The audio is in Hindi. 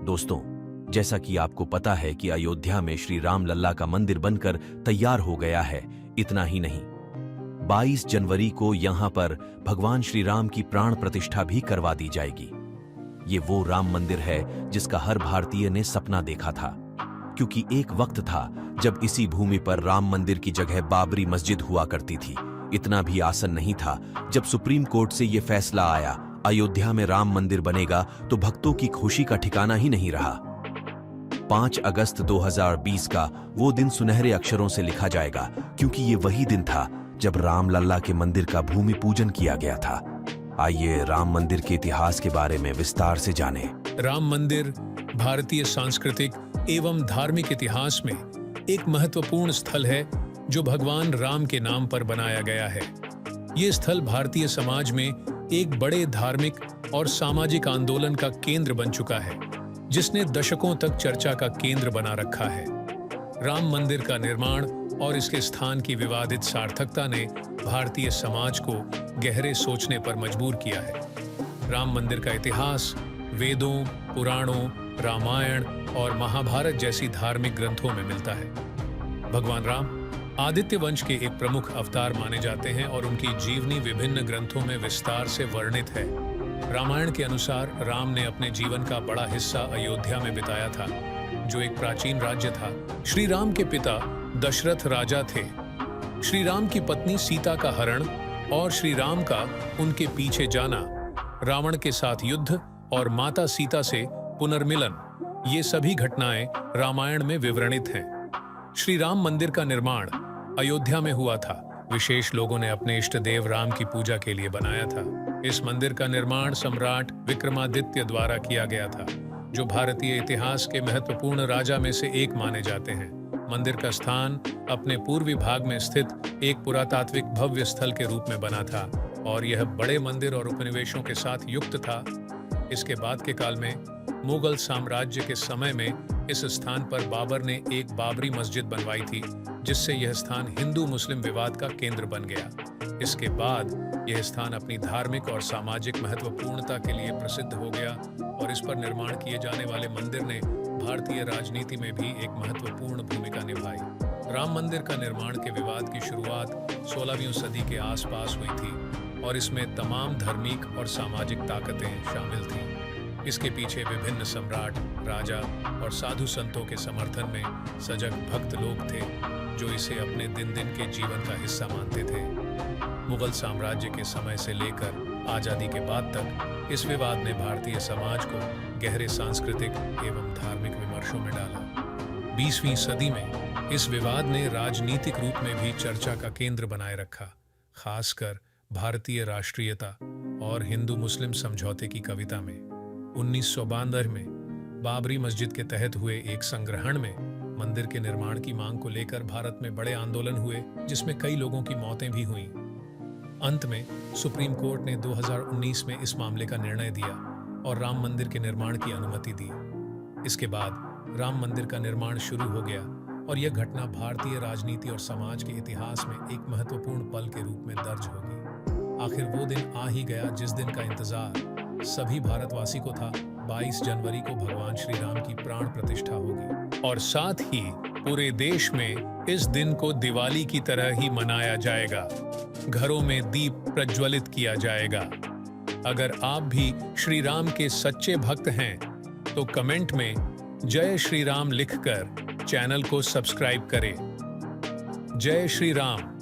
दोस्तों, जैसा कि आपको पता है कि अयोध्या में श्री राम लल्ला का मंदिर बनकर तैयार हो गया है। इतना ही नहीं, 22 जनवरी को यहां पर भगवान श्री राम की प्राण प्रतिष्ठा भी करवा दी जाएगी। ये वो राम मंदिर है जिसका हर भारतीय ने सपना देखा था, क्योंकि एक वक्त था जब इसी भूमि पर राम मंदिर की जगह बाबरी मस्जिद हुआ करती थी। इतना भी आसान नहीं था जब सुप्रीम कोर्ट से यह फैसला आया, अयोध्या में राम मंदिर बनेगा, तो भक्तों की खुशी का ठिकाना ही नहीं रहा। 5 अगस्त 2020 का वो दिन सुनहरे अक्षरों से लिखा जाएगा, क्योंकि ये वही दिन था जब राम लल्ला के मंदिर का भूमि पूजन किया गया था। आइए राम मंदिर के इतिहास के बारे में विस्तार से जानें। राम मंदिर भारतीय सांस्कृतिक एवं धार्मिक इतिहास में एक महत्वपूर्ण स्थल है जो भगवान राम के नाम पर बनाया गया है। ये स्थल भारतीय समाज में एक बड़े धार्मिक और सामाजिक आंदोलन का केंद्र बन चुका है, जिसने दशकों तक चर्चा का केंद्र बना रखा है। राम मंदिर का निर्माण और इसके स्थान की विवादित सार्थकता ने भारतीय समाज को गहरे सोचने पर मजबूर किया है। राम मंदिर का इतिहास वेदों, पुराणों, रामायण और महाभारत जैसी धार्मिक ग्रंथों में मिलता है। भगवान राम आदित्य वंश के एक प्रमुख अवतार माने जाते हैं और उनकी जीवनी विभिन्न ग्रंथों में विस्तार से वर्णित है। रामायण के अनुसार राम ने अपने जीवन का बड़ा हिस्सा अयोध्या में बिताया था, जो एक प्राचीन राज्य था। श्री राम के पिता दशरथ राजा थे। श्री राम की पत्नी सीता का हरण और श्री राम का उनके पीछे जाना, रावण के साथ युद्ध और माता सीता से पुनर्मिलन, ये सभी घटनाएं रामायण में विवरणित हैं। श्री राम मंदिर का निर्माण अयोध्या में हुआ था। विशेष लोगों ने अपने इष्ट देव राम की पूजा के लिए बनाया था। इस मंदिर का निर्माण सम्राट विक्रमादित्य द्वारा किया गया था, जो भारतीय इतिहास के महत्वपूर्ण राजा में से एक माने जाते हैं। मंदिर का स्थान अपने पूर्वी भाग में स्थित एक पुरातात्विक भव्य स्थल के रूप में बना था और यह बड़े मंदिर और उपनिवेशों के साथ युक्त था। इसके बाद के काल में मुगल साम्राज्य के समय में इस स्थान पर बाबर ने एक बाबरी मस्जिद बनवाई थी, जिससे यह स्थान हिंदू मुस्लिम विवाद का केंद्र बन गया। इसके बाद यह स्थान अपनी धार्मिक और सामाजिक महत्वपूर्णता के लिए प्रसिद्ध हो गया और इस पर निर्माण किए जाने वाले मंदिर ने भारतीय राजनीति में भी एक महत्वपूर्ण भूमिका निभाई। राम मंदिर का निर्माण के विवाद की शुरुआत 16वीं सदी के आसपास हुई थी और इसमें तमाम धार्मिक और सामाजिक ताकतें शामिल थीं। इसके पीछे विभिन्न सम्राट, राजा और साधु संतों के समर्थन में सजग भक्त लोग थे, जो इसे अपने दिन दिन के जीवन का हिस्सा मानते थे। मुगल साम्राज्य के समय से लेकर आजादी के बाद तक इस विवाद ने भारतीय समाज को गहरे सांस्कृतिक एवं धार्मिक विमर्शों में डाला। 20वीं सदी में इस विवाद ने राजनीतिक रूप में भी चर्चा का केंद्र बनाए रखा, खासकर भारतीय राष्ट्रीयता और हिंदू मुस्लिम समझौते की कविता में। 1992 में बाबरी मस्जिद के तहत हुए एक संग्रहण में मंदिर के निर्माण की मांग को लेकर भारत में बड़े आंदोलन हुए, जिसमें कई लोगों की मौतें भी हुईं। अंत में सुप्रीम कोर्ट ने 2019 में इस मामले का निर्णय दिया और राम मंदिर के निर्माण की अनुमति दी। इसके बाद राम मंदिर का निर्माण शुरू हो गया और यह घटना भारतीय राजनीति और समाज के इतिहास में एक महत्वपूर्ण पल के रूप में दर्ज होगी। आखिर वो दिन आ ही गया जिस दिन का इंतजार सभी भारतवासी को था। 22 जनवरी को भगवान श्री राम की प्राण प्रतिष्ठा होगी और साथ ही पूरे देश में इस दिन को दिवाली की तरह ही मनाया जाएगा। घरों में दीप प्रज्वलित किया जाएगा। अगर आप भी श्री राम के सच्चे भक्त हैं तो कमेंट में जय श्री राम लिखकर चैनल को सब्सक्राइब करें। जय श्री राम।